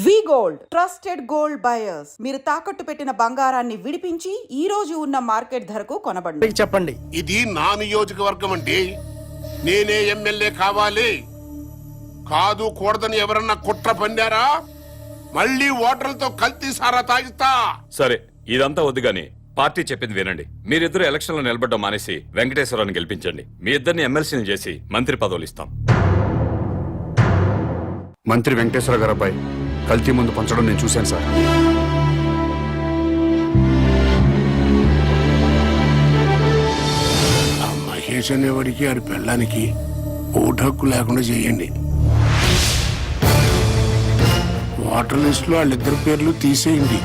వి gold trusted gold buyers. మీరు తాకట్టు పెట్టిన బంగారాన్ని విడిపించి ఈ రోజు ఉన్న మార్కెట్ ధరకు కొనబడండి. చెప్పండి. ఇది నా నియోజకవర్గం అండి. నేనే ఎమ్మెల్యే కావాలి. కాదు కూడదని ఎవరన్నా కుట్ర పన్నారా మళ్ళీ ఓటర్లతో కల్తీ సారా తాగిస్తా. సరే, ఇదంతా వద్దు గాని పార్టీ చెప్పింది వినండి. మీరిద్దరు ఎలక్షన్ లో నిలబడ్డం మానేసి వెంకటేశ్వరరావుని గెలిపించండి. మీ ఇద్దరిని ఎమ్మెల్సీని చేసి మంత్రి పదవులు ఇస్తాం. మంత్రి వెంకటేశ్వర గారు అబ్బాయి కల్తీ ముందు పంచడం నేను చూశాను సార్. ఆ మహేష్ అనేవాడికి ఆడి పెళ్ళానికి ఓటు హక్కు లేకుండా చేయండి. ఓటర్ లిస్ట్ లో వాళ్ళిద్దరు పేర్లు తీసేయండి.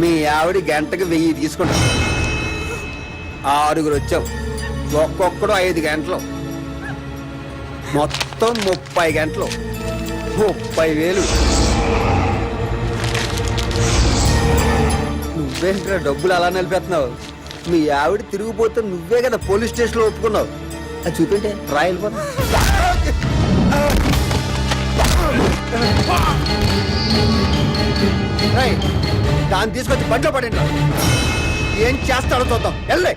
మీ ఆవిడ గంటకు 1000 తీసుకుంటాం. 6 వచ్చాం. ఒక్కొక్కడు 5 గంటలు, మొత్తం 30 గంటలు, 30,000. నువ్వేంట్రా డబ్బులు అలా నిలిపేస్తున్నావు? మీ ఆవిడ తిరిగిపోతే నువ్వే కదా పోలీస్ స్టేషన్ లో ఒప్పుకున్నావు. అది చూపింటే రాయల్ పో. దాన్ని తీసుకొచ్చి బండిలో పడండి. ఏం చేస్తాడో చూద్దాం. వెళ్ళే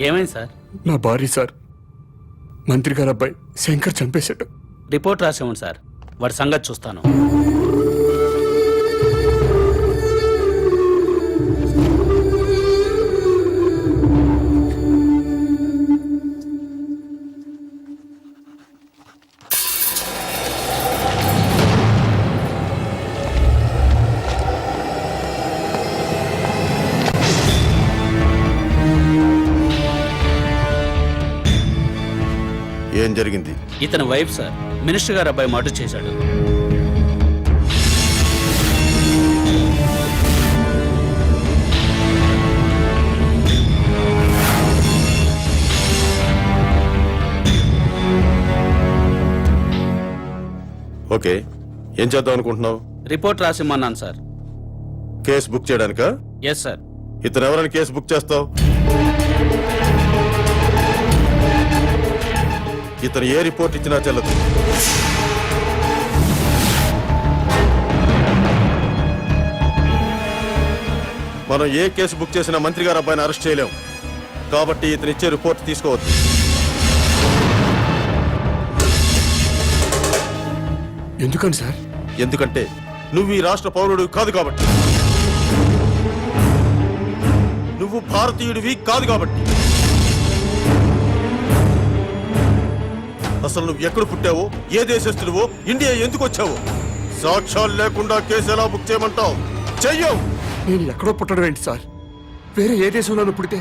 ఏమైంది సార్? నా భార్య సార్, మంత్రి గారు అబ్బాయి శంకర్ చంపేశాడు. రిపోర్ట్ రాసేవండి సార్, వాడి సంగతి చూస్తాను. ఏం జరిగింది? ఇతని వైఫ్ సార్, మినిస్టర్ గారు అబ్బాయి మర్డర్ చేశాడు. ఓకే, ఏం చేద్దాం అనుకుంటున్నావు? రిపోర్ట్ రాసిమ్మన్నాను సార్. కేసు బుక్ చేయడానికా? Yes sir. ఇతను ఎవరైనా కేసు బుక్ చేస్తావు? ఇతను ఏ రిపోర్ట్ ఇచ్చినా చెల్లదు. మనం ఏ కేసు బుక్ చేసినా మంత్రి గారు అబ్బాయిని అరెస్ట్ చేయలేం. కాబట్టి ఇతను ఇచ్చే రిపోర్ట్ తీసుకోవద్దు. ఎందుకని సార్? ఎందుకంటే నువ్వు ఈ రాష్ట్ర పౌరుడు కాదు కాబట్టి. నువ్వు భారతీయుడివి కాదు కాబట్టి. అసలు నువ్వు ఎక్కడ పుట్టావో, ఏ దేశస్తుడివో, ఇండియా ఎందుకు వచ్చావో సాక్ష్యాలు లేకుండా కేసు ఎలా బుక్ చేయమంటావు? చెయ్యవు. నేను ఎక్కడో పుట్టడం ఏంటి సార్? వేరే ఏ దేశంలోనూ పుడితే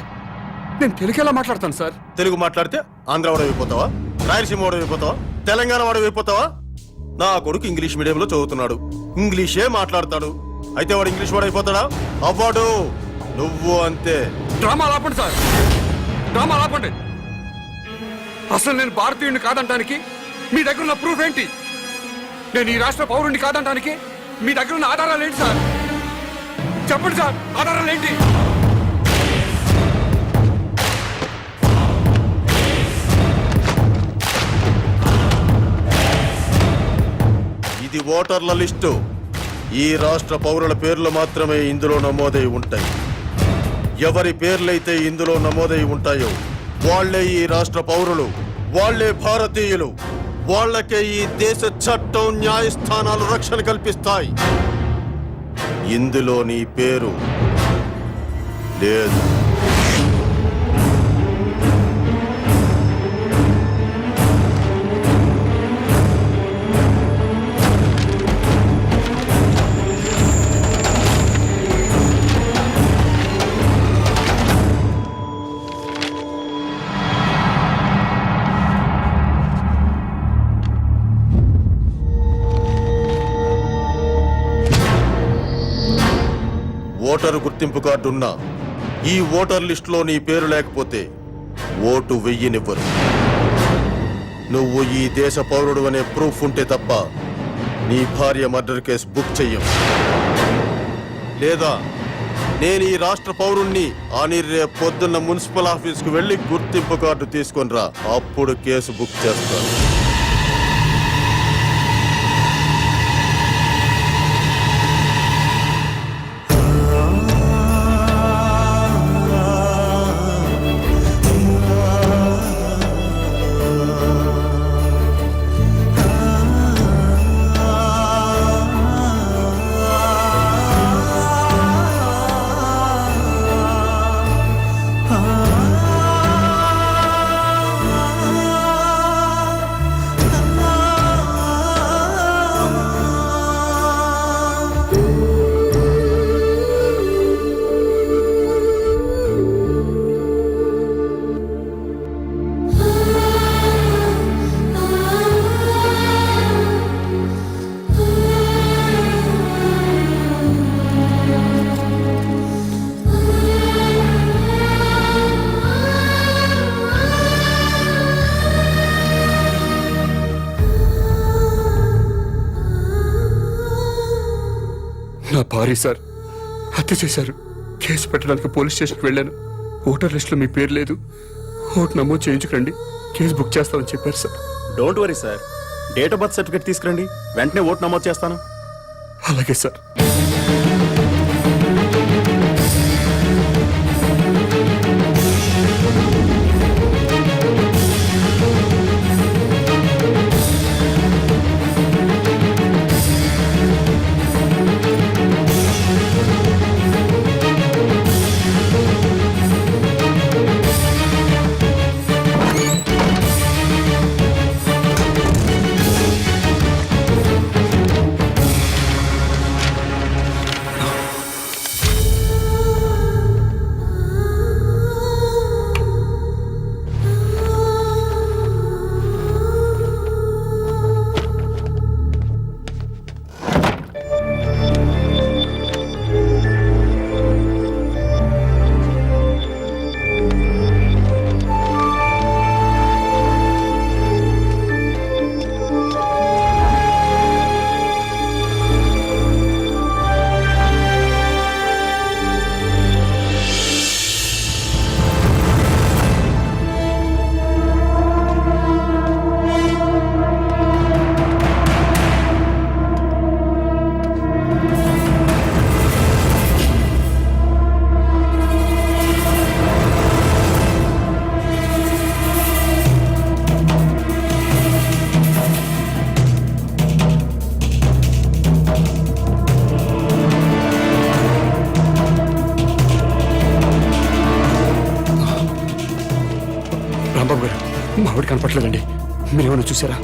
నేను తెలుగు ఎలా మాట్లాడతాను సార్? తెలుగు మాట్లాడితే ఆంధ్ర వాడైపోతావా? రాయలసీమ వాడైపోతావా? తెలంగాణ వాడైపోతావా? నా కొడుకు ఇంగ్లీష్ మీడియంలో చదువుతున్నాడు, ఇంగ్లీషే మాట్లాడతాడు. అయితే వాడు ఇంగ్లీష్ వాడైపోతాడా? అవ్వాడు. నువ్వు అంతే. డ్రామా ఆపండి సార్, డ్రామా ఆపండి. అసలు నేను భారతీయుడిని కాదంటానికి మీ దగ్గర ఉన్న ప్రూఫ్ ఏంటి? నేను ఈ రాష్ట్ర పౌరుడిని కాదంటానికి మీ దగ్గర ఉన్న ఆధారాలు ఏంటి సార్? చెప్పండి సార్, ఆధారాలు ఏంటి? ఇది ఓటర్ల లిస్టు. ఈ రాష్ట్ర పౌరుల పేర్లు మాత్రమే ఇందులో నమోదై ఉంటాయి. ఎవరి పేర్లైతే ఇందులో నమోదై ఉంటాయో వాళ్లే ఈ రాష్ట్ర పౌరులు, వాళ్లే భారతీయులు. వాళ్లకే ఈ దేశ చట్టం, న్యాయస్థానాలు రక్షణ కల్పిస్తాయి. ఇందులో నీ పేరు లేదు. ఓటరు గుర్తింపు కార్డు ఉన్నా ఈ ఓటర్ లిస్టులో నీ పేరు లేకపోతే ఓటు వెయ్యనివ్వరు. నువ్వు ఈ దేశ పౌరుడు అనే ప్రూఫ్ ఉంటే తప్ప నీ భార్య మర్డర్ కేసు బుక్ చెయ్యం. లేదా నేను ఈ రాష్ట్ర పౌరుణ్ణి అని రేపు పొద్దున్న మున్సిపల్ ఆఫీస్కు వెళ్లి గుర్తింపు కార్డు తీసుకొని రా, అప్పుడు కేసు బుక్ చేస్తాను. నా భార్య సార్ హత్య చేశారు. కేసు పెట్టడానికి పోలీస్ స్టేషన్కి వెళ్ళాను. ఓటర్ లిస్టులో మీ పేరు లేదు, ఓటు నమోదు చేయించుకురండి, కేసు బుక్ చేస్తామని చెప్పారు sir. Don't worry sir, date of birth certificate తీసుకురండి, వెంటనే ఓటు నమోదు చేస్తాను. అలాగే సార్. రాంబాబు గారు మా ఆవిడ కనపట్లేదండి, మీరేమైనా చూసారా?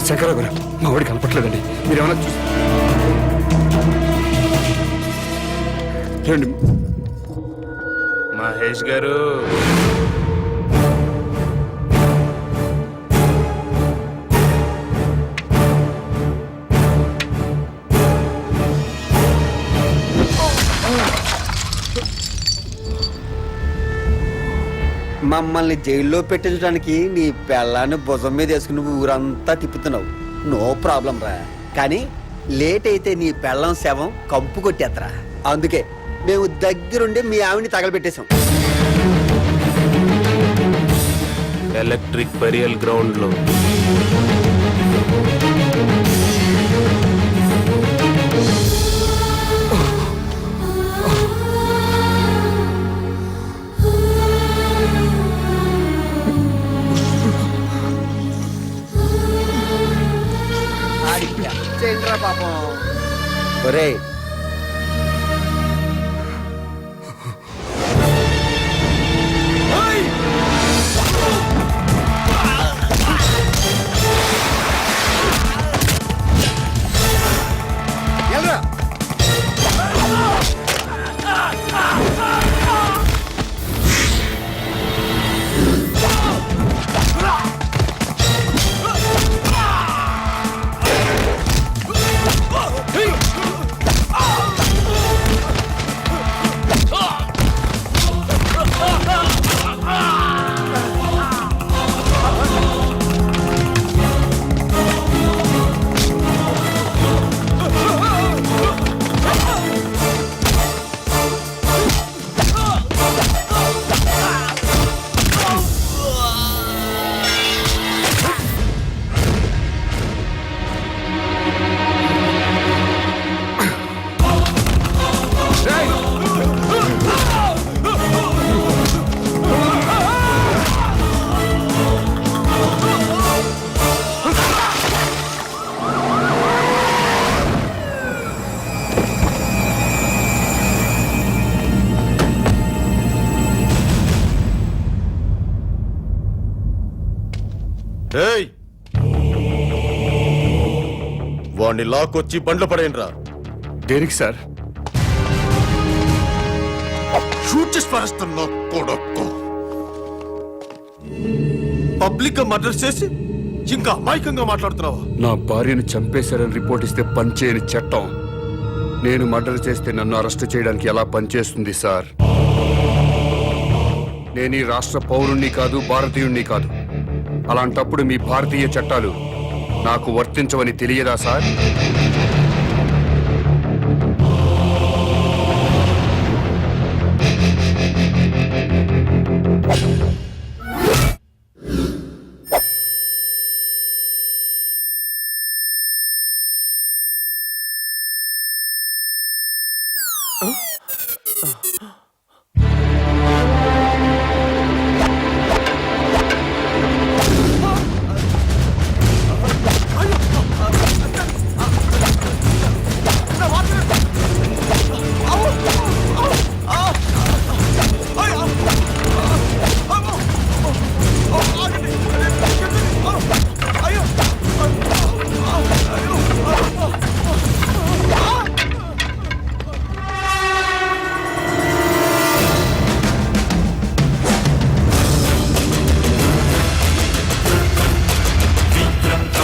శంకరరావు గారు మా ఆవిడ కనపట్లేదండి, మీరేమైనా చూసారా? రండి. మహేష్ గారు మమ్మల్ని జైల్లో పెట్టించడానికి నీ పెళ్ళాన్ని భుజం మీద వేసుకుని నువ్వు ఊరంతా తిప్పుతున్నావు. నో ప్రాబ్లం రా. కానీ లేట్ అయితే నీ పెళ్ళం శవం కంపు కొట్టేత్తరా. అందుకే మేము దగ్గరుండి మీ ఆవిని తగలబెట్టేశాం. ఎలక్ట్రిక్ బరియల్ గ్రౌండ్ లో చేయండిరా పాపం. ఒరేయ్ ఏయ్, వాణ్ణి లాక్కొచ్చి బండ్లు పడేయండిరా. దేనికి సార్? షూట్ చేసి పారేస్తున్నా కొడక్కు. పబ్లిక్ గా మర్డర్ చేసి ఇంకా అమాయకంగా మాట్లాడుతున్నావా? నా భార్యను చంపేశారని రిపోర్ట్ ఇస్తే పనిచేయని చట్టం నేను మర్డర్ చేస్తే నన్ను అరెస్ట్ చేయడానికి ఎలా పనిచేస్తుంది సార్? నేను ఈ రాష్ట్ర పౌరుణ్ణి కాదు, భారతీయుణ్ణి కాదు. అలాంటప్పుడు మీ భారతీయ చట్టాలు నాకు వర్తించవని తెలియదా సార్?